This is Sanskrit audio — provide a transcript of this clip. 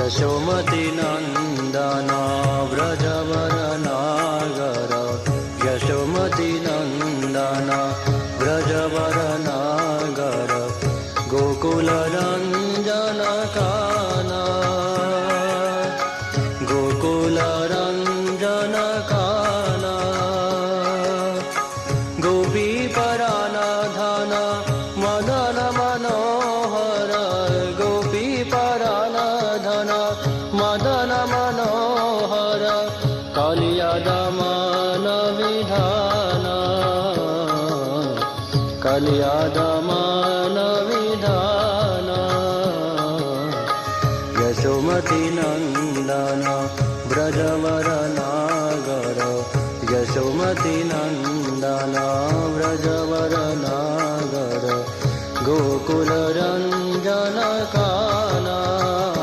यशोमती नंदन व्रजवर नागर यशोमती नंदन व्रजवर नागर गोकुल रंजन काना गोकुल रंजन काना गोपी परानधन मदन मनोहर गोपी परानधन मदन मनोहर कलियादमन विधान कलियादमन विधान यशोमती नंदन व्रजवर नागर यशोमती नंदन व्रजवर नागर गोकुल रंजन का